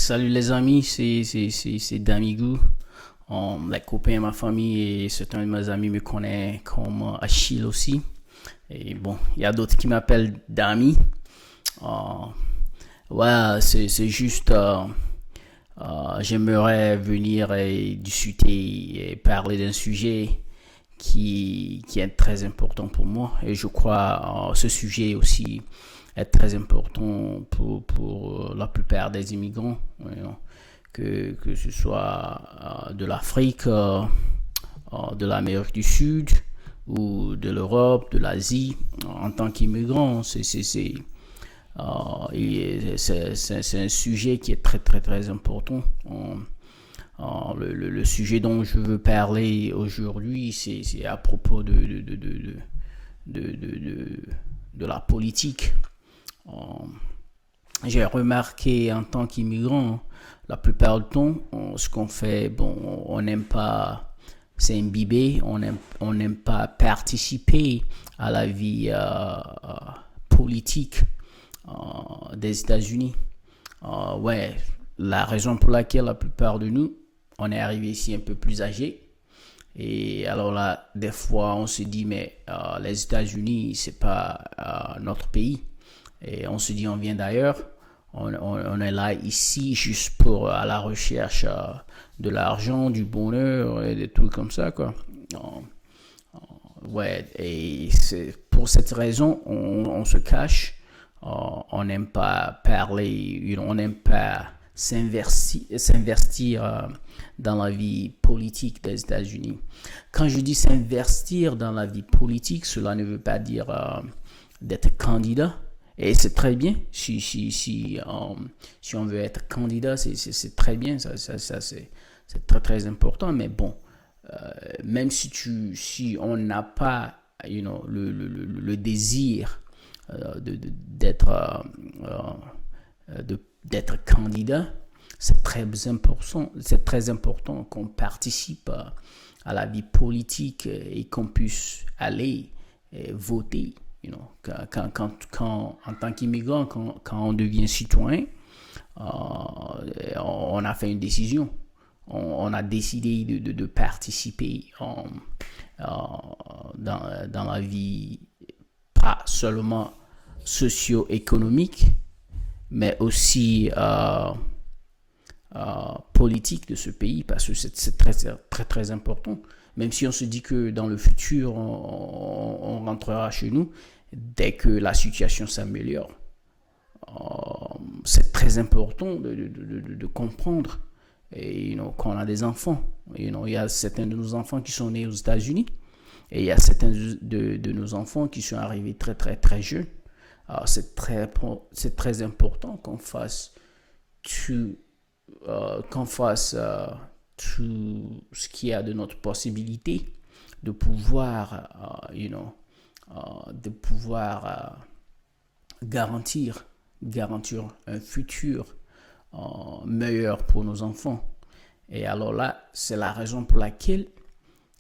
Salut les amis, c'est Damigou. Les copains de ma famille et certains de mes amis me connaissent comme Achille aussi. Et bon, il y a d'autres qui m'appellent Dami. Euh, ouais, c'est juste, j'aimerais venir et discuter et parler d'un sujet qui est très important pour moi. Et je crois ce sujet aussi est très important pour la plupart des immigrants, que ce soit de l'Afrique, de l'Amérique du Sud ou de l'Europe, de l'Asie. En tant qu'immigrant, c'est un sujet qui est très très très important. Le sujet dont je veux parler aujourd'hui, c'est à propos de la politique. Euh, j'ai remarqué en tant qu'immigrant, la plupart du temps, ce qu'on fait, bon, on n'aime pas s'imbiber, on n'aime pas participer à la vie politique des États-Unis. Ouais, la raison pour laquelle la plupart de nous, on est arrivé ici un peu plus âgé. Et alors là, des fois, on se dit, mais les États-Unis, c'est pas notre pays. Et on se dit, on vient d'ailleurs. On est là ici juste pour à la recherche de l'argent, du bonheur et des trucs comme ça, quoi. Ouais, et c'est pour cette raison, on se cache. On n'aime pas parler, on n'aime pas s'investir dans la vie politique des États-Unis. Quand je dis s'investir dans la vie politique, cela ne veut pas dire d'être candidat. Et c'est très bien. Si on veut être candidat, c'est très bien. C'est très, très important. Mais bon, même si on n'a pas le désir d'être candidat, c'est très important qu'on participe à la vie politique et qu'on puisse aller voter. En tant qu'immigrant, quand on devient citoyen, on a fait une décision. On a décidé de participer dans la vie, pas seulement socio-économique, mais aussi politique de ce pays, parce que c'est très, très, très important. Même si on se dit que dans le futur, on rentrera chez nous dès que la situation s'améliore. C'est très important de comprendre qu'on a des enfants. Il y a certains de nos enfants qui sont nés aux États-Unis et il y a certains de nos enfants qui sont arrivés très, très, très jeunes. Alors, c'est très important qu'on fasse tout ce qu'il y a de notre possibilité de pouvoir, garantir, garantir un futur meilleur pour nos enfants. Et alors là, c'est la raison pour laquelle,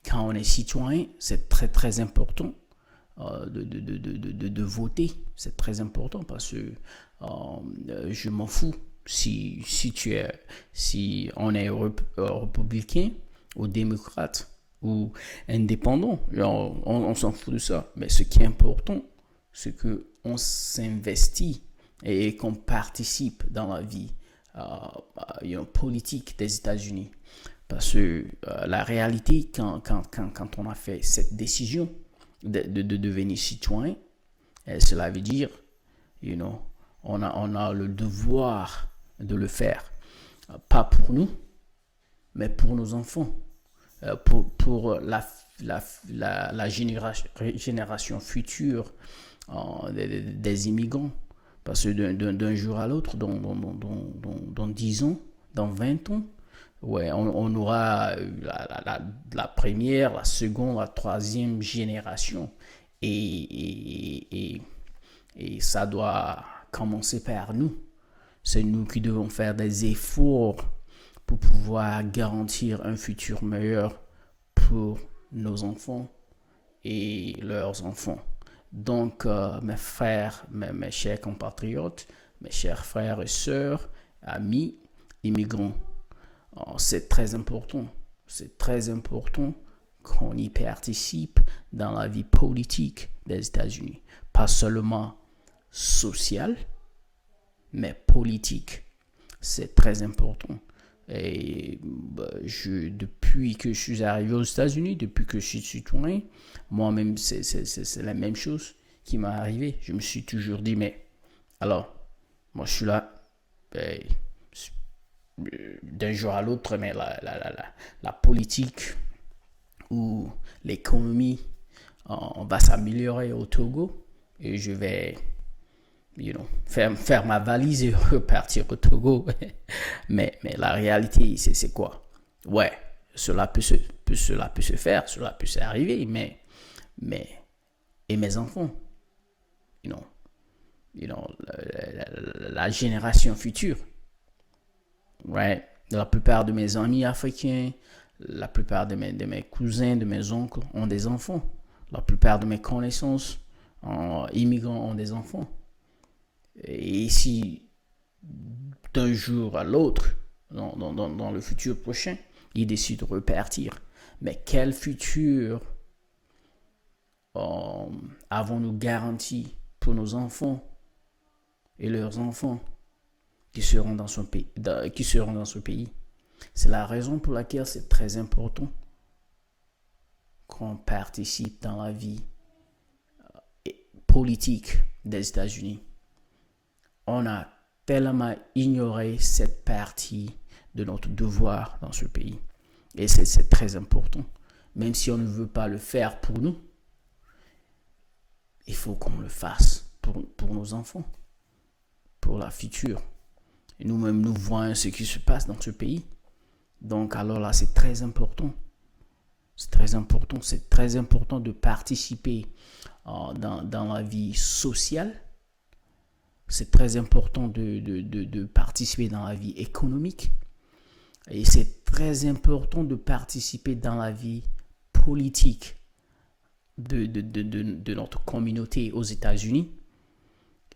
quand on est citoyen, c'est très très important de voter. C'est très important parce que je m'en fous si on est républicain ou démocrate ou indépendant. On s'en fout de ça. Mais ce qui est important, c'est qu'on s'investit et qu'on participe dans la vie politique des États-Unis. Parce que la réalité, quand on a fait cette décision de devenir citoyen, cela veut dire, on a le devoir de le faire. Pas pour nous, mais pour nos enfants. Pour la génération future des immigrants. Parce que d'un jour à l'autre, dans 10 ans, dans 20 ans, ouais, on aura la première, la seconde, la troisième génération. Et ça doit commencer par nous. C'est nous qui devons faire des efforts pour pouvoir garantir un futur meilleur pour nos enfants et leurs enfants. Donc, mes frères, mes chers compatriotes, mes chers frères et sœurs, amis, immigrants. C'est très important. C'est très important qu'on y participe dans la vie politique des États-Unis. Pas seulement sociale, mais politique. C'est très important. Et depuis que je suis arrivé aux États-Unis, depuis que je suis citoyen, moi-même, c'est la même chose qui m'est arrivé. Je me suis toujours dit, mais alors, moi je suis là, ben, d'un jour à l'autre, mais la politique ou l'économie on va s'améliorer au Togo et je vais faire ma valise et repartir au Togo. mais la réalité, c'est quoi? Ouais, cela peut se faire, cela peut s'arriver, mais et mes enfants, you know, la génération future, right? La plupart de mes amis africains, la plupart de mes cousins, de mes oncles ont des enfants. La plupart de mes connaissances immigrants ont des enfants. Et si d'un jour à l'autre, dans le futur prochain, ils décident de repartir, mais quel futur avons-nous garanti pour nos enfants et leurs enfants qui seront dans ce pays? C'est la raison pour laquelle c'est très important qu'on participe dans la vie politique des États-Unis. On a tellement ignoré cette partie de notre devoir dans ce pays. Et c'est très important. Même si on ne veut pas le faire pour nous, il faut qu'on le fasse pour nos enfants, pour la future. Et nous-mêmes, nous voyons ce qui se passe dans ce pays. Donc, alors là, c'est très important. C'est très important de participer dans la vie sociale. C'est très important de participer dans la vie économique. Et c'est très important de participer dans la vie politique de notre communauté aux États-Unis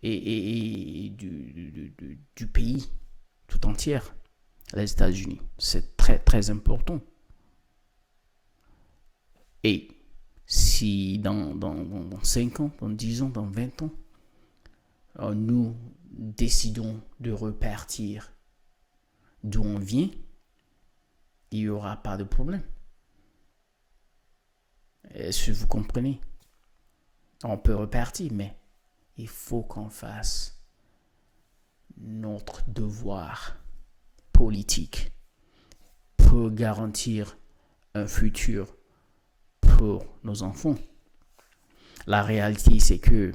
et du pays tout entier, les États-Unis. C'est très, très important. Et si dans 5 ans, dans 10 ans, dans 20 ans, nous décidons de repartir d'où on vient, il n'y aura pas de problème. Est-ce que vous comprenez? On peut repartir, mais il faut qu'on fasse notre devoir politique pour garantir un futur pour nos enfants. La réalité, c'est que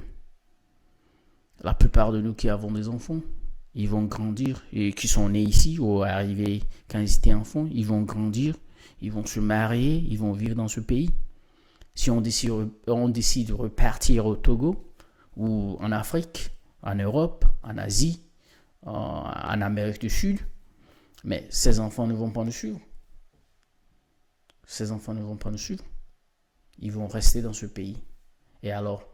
la plupart de nous qui avons des enfants, ils vont grandir et qui sont nés ici ou arrivés quand ils étaient enfants, ils vont grandir, ils vont se marier, ils vont vivre dans ce pays. Si on décide de repartir au Togo ou en Afrique, en Europe, en Asie, en Amérique du Sud, mais ces enfants ne vont pas nous suivre. Ces enfants ne vont pas nous suivre. Ils vont rester dans ce pays. Et alors,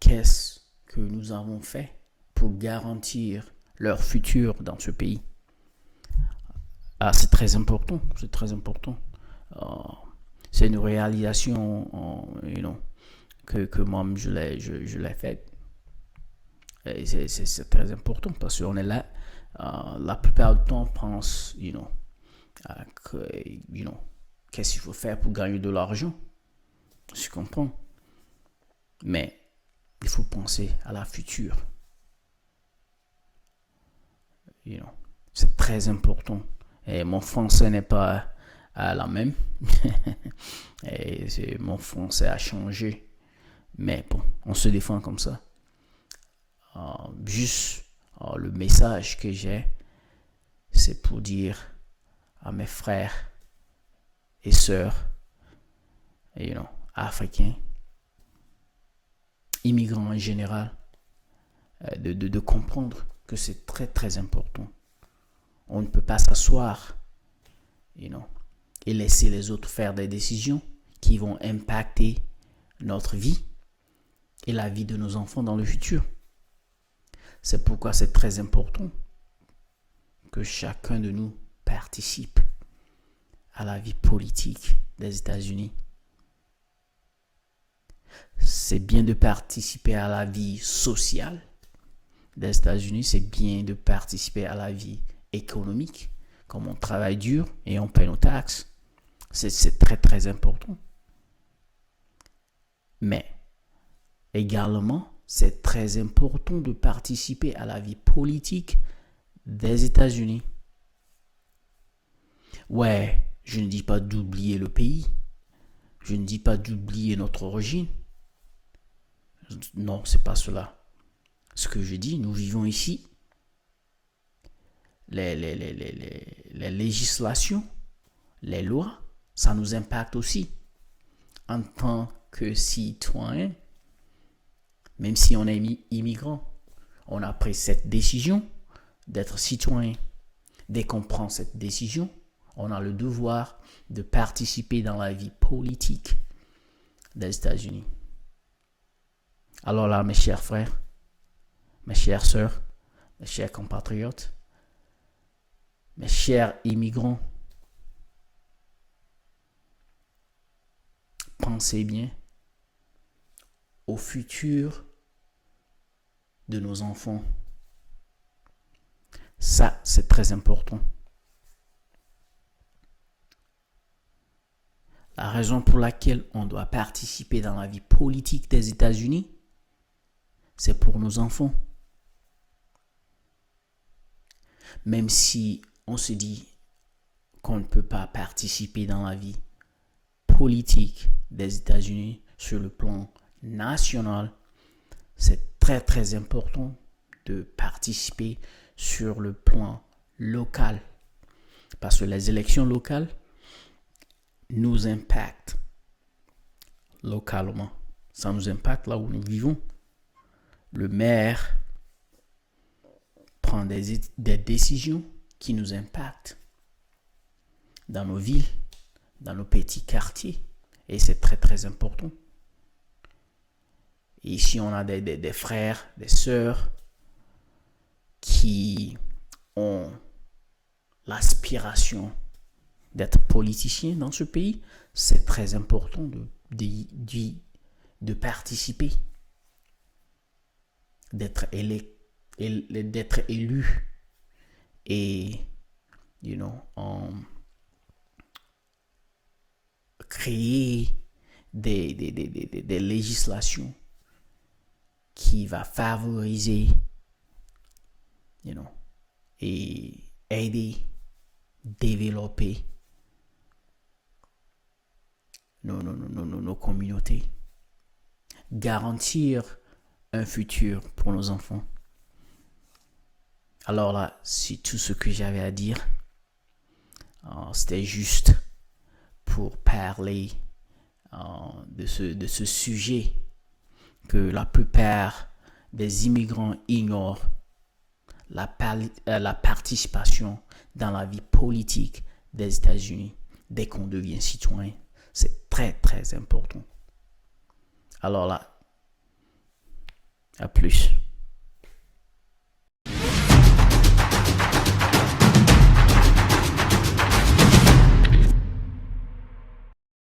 qu'est-ce que nous avons fait pour garantir leur futur dans ce pays? C'est très important. C'est très important. C'est une réalisation que moi je l'ai faite. Et c'est très important parce qu'on est là. La plupart du temps, on pense, qu'est-ce qu'il faut faire pour gagner de l'argent? Je comprends. Mais il faut penser à la future. C'est très important. Et mon français n'est pas la même. Et mon français a changé. Mais bon, on se défend comme ça. Le message que j'ai, c'est pour dire à mes frères et sœurs, africains, immigrants en général, de comprendre que c'est très très important. On ne peut pas s'asseoir, et laisser les autres faire des décisions qui vont impacter notre vie et la vie de nos enfants dans le futur. C'est pourquoi c'est très important que chacun de nous participe à la vie politique des États-Unis. C'est bien de participer à la vie sociale des États-Unis, c'est bien de participer à la vie économique, comme on travaille dur et on paie nos taxes. C'est très très important. Mais également, c'est très important de participer à la vie politique des États-Unis. Ouais, je ne dis pas d'oublier le pays. Je ne dis pas d'oublier notre origine. Non, c'est pas cela. Ce que je dis, nous vivons ici. Les législations, les lois, ça nous impacte aussi. En tant que citoyen, même si on est immigrant, on a pris cette décision d'être citoyen. Dès qu'on prend cette décision, on a le devoir de participer dans la vie politique des États-Unis. Alors là, mes chers frères, mes chères sœurs, mes chers compatriotes, mes chers immigrants, pensez bien au futur de nos enfants. Ça, c'est très important. La raison pour laquelle on doit participer dans la vie politique des États-Unis, c'est pour nos enfants. Même si on se dit qu'on ne peut pas participer dans la vie politique des États-Unis sur le plan national, c'est très très important de participer sur le plan local. Parce que les élections locales nous impactent localement. Ça nous impacte là où nous vivons. Le maire prend des décisions qui nous impactent dans nos villes, dans nos petits quartiers. Et c'est très très important. Et ici, on a des frères, des sœurs qui ont l'aspiration d'être politiciens dans ce pays. C'est très important de participer, d'être élu et créer des législations qui va favoriser et aider, développer nos communautés, garantir un futur pour nos enfants. Alors là, c'est tout ce que j'avais à dire. C'était juste pour parler de ce sujet que la plupart des immigrants ignorent, la participation dans la vie politique des États-Unis dès qu'on devient citoyen. C'est très très important. Alors là, à plus.